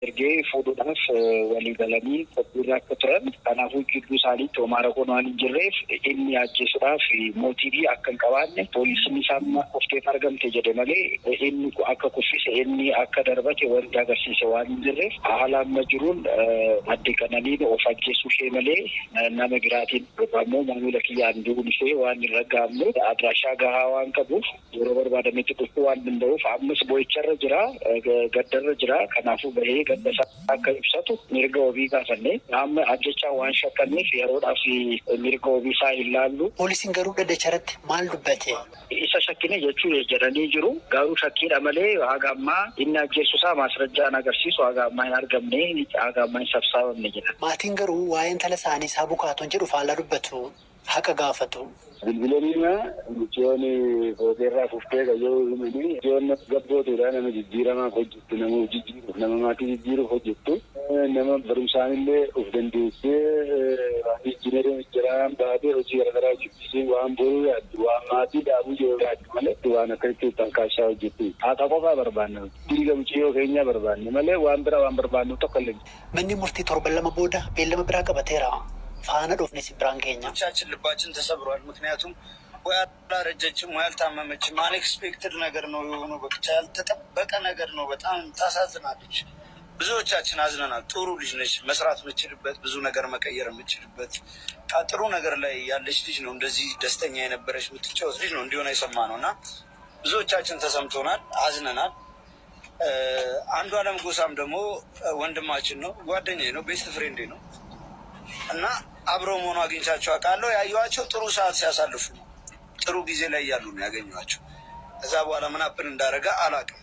ergee fuudhuudhaaf walii galanii qophiirra akka turan kanaafuu gidduu isaanii tomaarakoon waan hin jirreef inni ajjeesuudhaaf mootiivii akka hin qabaanne poolisni isaa qoftee argamte jedhe malee inni akka kuffise inni akka darbate wanti agarsiise waan hin jirreef haala amma jiruun adde kananiin of ajjeesuu ishee malee nama biraatiin ammoo maamila kiyyaan du'uun ishee waan hin raggaamne adraashaa gahaa waan qabuuf yeroo barbaadametti dhufuu waan danda'uuf ammas boo'icharra jira gaddarra jira kanaafuu bahee gadda akka ibsatu mirga wabii gaafanne amma ajjechaa waan shakkanneef yeroodhaaf mirga wabii isaa ilaallu. Poolisiin garuu daddacharratti maal dubbate? Isa shakkine jechuun jedhanii jiru garuu shakkiidha malee haga ammaa inni ajjeessu isaa maasrajjaan agarsiisu haga ammaa hin argamne haga ammaa hin sabsaabamne jedha. Maatiin garuu waa'een tala isaanii isaa bukaatoon jedhu faallaa dubbatu haqa gaafatu. Bilbilanima muciyooni footeerraa fuftee gayyoo himanii muciyoon gabbootuudha nama jijjiiramaa hojjettu nama jijjiiruuf nama maatii jijjiiruuf hojjettu nama barumsaanillee of dandeessee waan injineeriin jiraan baatee hojii garaagaraa hojjechiisee waan boruu yaaddu waan maatii dhaabuu yoo yaaddu malee waan akkasitti tankaashaa hojjettu haqa qofaa barbaanna dhiiga muciyyoo keenyaa barbaanne malee waan bira waan barbaannu tokko illee. Manni murtii torban lama booda beellama biraa qabateera. ፋና ዶፍነስ ብራን ከኛ ቻችን ልባችን ተሰብሯል ምክንያቱም ወይ አላረጀችም ወይ አልታመመችም አንኤክስፔክትድ ነገር ነው የሆነው በቃ ያልተጠበቀ ነገር ነው በጣም ታሳዝናለች ብዙዎቻችን አዝነናል ጥሩ ልጅ ነች መስራት የምትችልበት ብዙ ነገር መቀየር የምትችልበት ጥሩ ነገር ላይ ያለች ልጅ ነው እንደዚህ ደስተኛ የነበረች የምትጫወት ልጅ ነው እንዲሆነ የሰማነውና ብዙዎቻችን ተሰምቶናል አዝነናል አንዱ አለም ጎሳም ደግሞ ወንድማችን ነው ጓደኛዬ ነው ቤስት ፍሬንዴ ነው እና አብሮ ሆኖ አግኝቻቸው አውቃለሁ ያዩዋቸው ጥሩ ሰዓት ሲያሳልፉ ጥሩ ጊዜ ላይ ያሉ ነው ያገኙዋቸው እዛ በኋላ ምን አፕን እንዳረጋ አላውቅም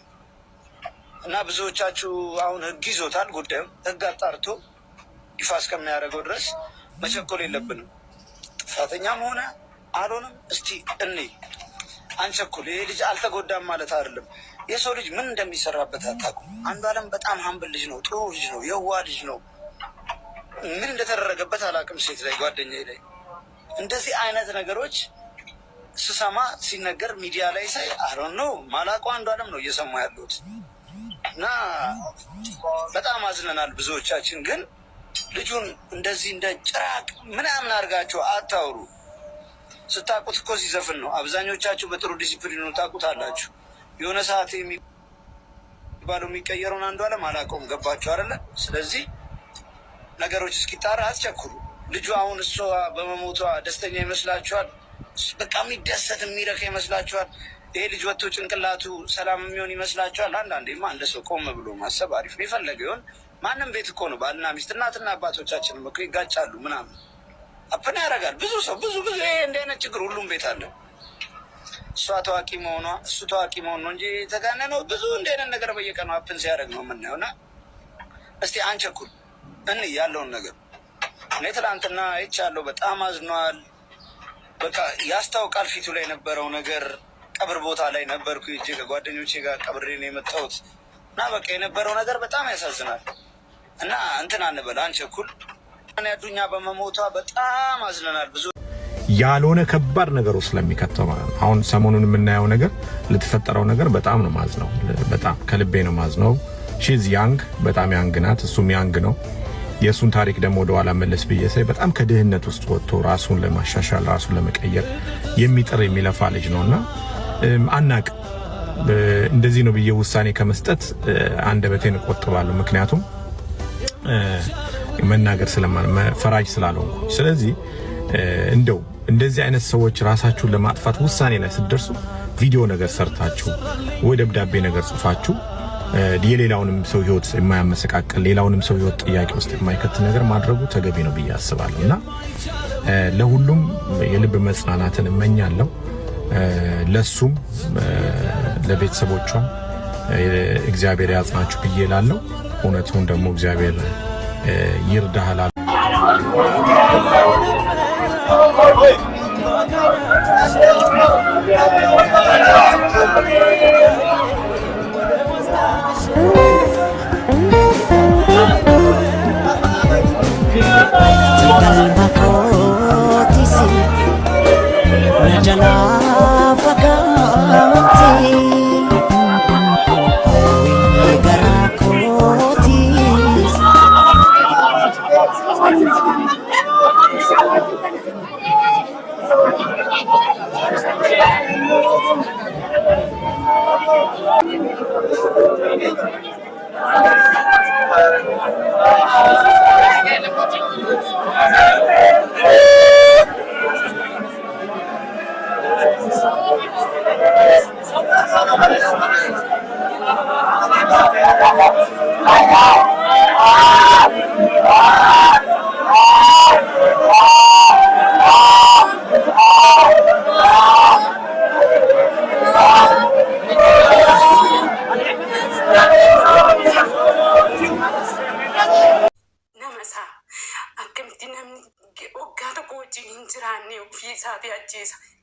እና ብዙዎቻችሁ አሁን ህግ ይዞታል ጉዳዩ ህግ አጣርቶ ይፋ እስከሚያደርገው ድረስ መቸኮል የለብንም ጥፋተኛም ሆነ አልሆነም እስቲ እኔ አንቸኩል ይሄ ልጅ አልተጎዳም ማለት አይደለም የሰው ልጅ ምን እንደሚሰራበት አታውቁም አንዱ አለም በጣም ሀምብል ልጅ ነው ጥሩ ልጅ ነው የዋ ልጅ ነው ምን እንደተደረገበት አላውቅም ሴት ላይ ጓደኛዬ ላይ እንደዚህ አይነት ነገሮች ስሰማ ሲነገር ሚዲያ ላይ ሳይ አሮን ነው ማላቋ አንዱ አለም ነው እየሰማ ያሉት እና በጣም አዝነናል ብዙዎቻችን ግን ልጁን እንደዚህ እንደ ጭራቅ ምናምን አድርጋችሁ አታውሩ ስታቁት እኮ ሲዘፍን ነው አብዛኞቻችሁ በጥሩ ዲሲፕሊኑ ታቁታላችሁ የሆነ ሰዓት የሚባለው የሚቀየረውን አንዱ አለም አላውቀውም ገባችሁ አይደለ ስለዚህ ነገሮች እስኪጣራ አትቸኩሉ ልጁ አሁን እሷ በመሞቷ ደስተኛ ይመስላችኋል በቃ የሚደሰት የሚረካ ይመስላችኋል ይሄ ልጅ ወጥቶ ጭንቅላቱ ሰላም የሚሆን ይመስላችኋል አንዳንዴማ እንደ ሰው ቆም ብሎ ማሰብ አሪፍ ነው የፈለገው ይሆን ማንም ቤት እኮ ነው ባልና ሚስት እናትና አባቶቻችንም እኮ ይጋጫሉ ምናምን አፕን ያደርጋል ብዙ ሰው ብዙ እንዲህ አይነት ችግር ሁሉም ቤት አለ እሷ ታዋቂ መሆኗ እሱ ታዋቂ መሆኑ ነው እንጂ ተጋነነው ብዙ እንዲህ አይነት ነገር በየቀኑ አፕን ሲያደርግ ነው የምናየውና እስቲ አንቸኩል እኔ ያለውን ነገር እኔ ትላንትና አይቻለሁ በጣም አዝኗል በቃ ያስታውቃል ፊቱ ላይ የነበረው ነገር ቀብር ቦታ ላይ ነበርኩ እጄ ከጓደኞቼ ጋር ቀብሬ ነው የመጣሁት እና በቃ የነበረው ነገር በጣም ያሳዝናል እና እንትን አንበል አንቸኩል እኔ አዱኛ በመሞቷ በጣም አዝነናል ብዙ ያልሆነ ከባድ ነገር ውስጥ ለሚከተው አሁን ሰሞኑን የምናየው ነገር ለተፈጠረው ነገር በጣም ነው ማዝነው በጣም ከልቤ ነው ማዝነው ሺዝ ያንግ በጣም ያንግ ናት እሱም ያንግ ነው የሱን ታሪክ ደግሞ ወደ ኋላ መለስ በየሰይ በጣም ከድህነት ውስጥ ወጥቶ ራሱን ለማሻሻል ራሱን ለመቀየር የሚጥር የሚለፋ ልጅ ነውና አናቅ እንደዚህ ነው ብዬ ውሳኔ ከመስጠት አንደበቴን እቆጥባለሁ ምክንያቱም መናገር ፈራጅ ስላልሆንኩ ስለዚህ እንደው እንደዚህ አይነት ሰዎች ራሳችሁን ለማጥፋት ውሳኔ ላይ ስትደርሱ ቪዲዮ ነገር ሰርታችሁ ወይ ደብዳቤ ነገር ጽፋችሁ የሌላውንም ሰው ህይወት የማያመሰቃቀል ሌላውንም ሰው ህይወት ጥያቄ ውስጥ የማይከት ነገር ማድረጉ ተገቢ ነው ብዬ አስባለሁና ለሁሉም የልብ መጽናናትን እመኛለሁ ለሱም ለቤተሰቦቿም እግዚአብሔር ያጽናችሁ ብዬ እላለሁ እውነቱን ደግሞ እግዚአብሔር ይርዳሃል Garako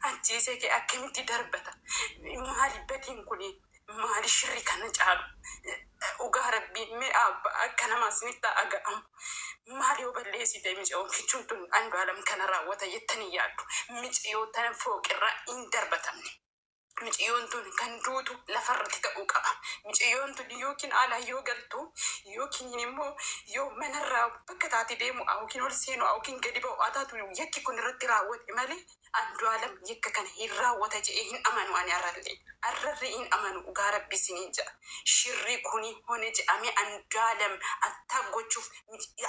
ajjeese ke akkamitti darbata maali batiin kun maali shirri kana caalu ugaa rabbiin mee abba akka namas ni ta'aga'am maali oballeessite micoon kichuun tun Andu'aalam kana raawwata jettanii yaaddu miciyoo tan fooqirra hin darbatamne mijiyoon tun kan duutu lafarratti ta'uu qaba mijiyoon tun yookiin ala yoo galtu yookiin immoo yoo manarraa bakka taati deemu yookiin ol seenu yookiin gadi ba'u ataatu yakki kun irratti raawwate malee Andu'aalam yakka kana hin raawwata jedhee hin amanu ani arrarri hin amanu ugaa rabbi siniin jedha shirri kuni hone jedhamee Andu'aalam attaa gochuuf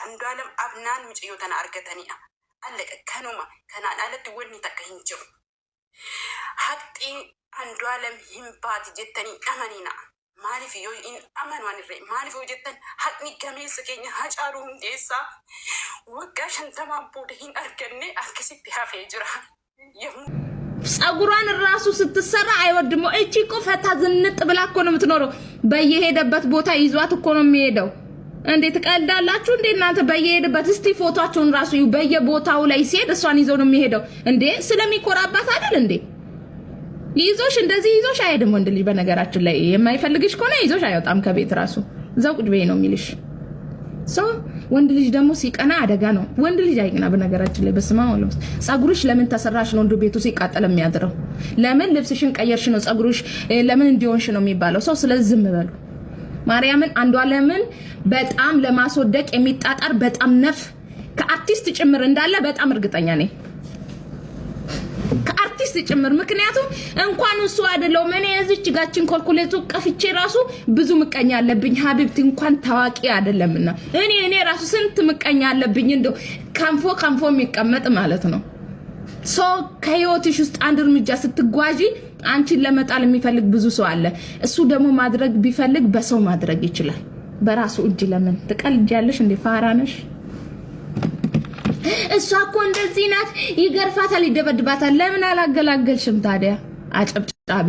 Andu'aalam abnaan mijiyoo tana argataniidha allaqa kanuma kanaan alatti wanni takka hin jiru haqxii Andu'aalam hin baati jettanii amanina maaliif yoo in amanu anirree maaliif yoo jettan haqni gameessa keenya Hacaaluu Hundeessaa waggaa 50 booda hin arganne akkasitti hafee jira ጸጉሯን ራሱ ስትሰራ አይወድም እቺ እኮ ፈታ ዝንጥ ብላ እኮ ነው የምትኖረው በየሄደበት ቦታ ይዟት እኮ ነው የሚሄደው እንዴት ቀልዳላችሁ እንዴ እናንተ በየሄደበት እስቲ ፎቶአቸውን ራሱ በየቦታው ላይ ሲሄድ እሷን ይዘው ነው የሚሄደው እንዴ ስለሚኮራባት አይደል እንዴ ይዞሽ እንደዚህ ይዞሽ አይደም ወንድ ልጅ በነገራችን ላይ የማይፈልግሽ ከሆነ ይዞሽ አይወጣም ከቤት ራሱ እዛው ቁጭ በይ ነው የሚልሽ ሶ ወንድ ልጅ ደግሞ ሲቀና አደጋ ነው ወንድ ልጅ አይቀና በነገራችን ላይ በስማ ወለስ ጸጉርሽ ለምን ተሰራሽ ነው እንዶ ቤቱ ሲቃጠል የሚያድረው ለምን ልብስሽን ቀየርሽ ነው ጸጉርሽ ለምን እንዲሆንሽ ነው የሚባለው ሰው ስለዚህ ዝም በሉ ማርያምን አንዷለምን በጣም ለማስወደቅ የሚጣጣር በጣም ነፍ ከአርቲስት ጭምር እንዳለ በጣም እርግጠኛ ነኝ ከአርቲስት ጭምር ምክንያቱም እንኳን እሱ አይደለም እኔ እዚች ጋችን ኮልኩሌቱ ቀፍቼ ራሱ ብዙ ምቀኛ አለብኝ ሀቢብቲ እንኳን ታዋቂ አይደለምና እኔ ራሱ ስንት ምቀኛ አለብኝ እንደው ካንፎ የሚቀመጥ ማለት ነው ሶ ከህይወትሽ ውስጥ አንድ እርምጃ ስትጓጂ አንቺን ለመጣል የሚፈልግ ብዙ ሰው አለ እሱ ደግሞ ማድረግ ቢፈልግ በሰው ማድረግ ይችላል በራሱ እጅ ለምን ትቀልጃለሽ እንደ ፋራነሽ እሷ እኮ እንደዚህ ናት ይገርፋታል ይደበድባታል ለምን አላገላገልሽም ታዲያ አጨብጫቢ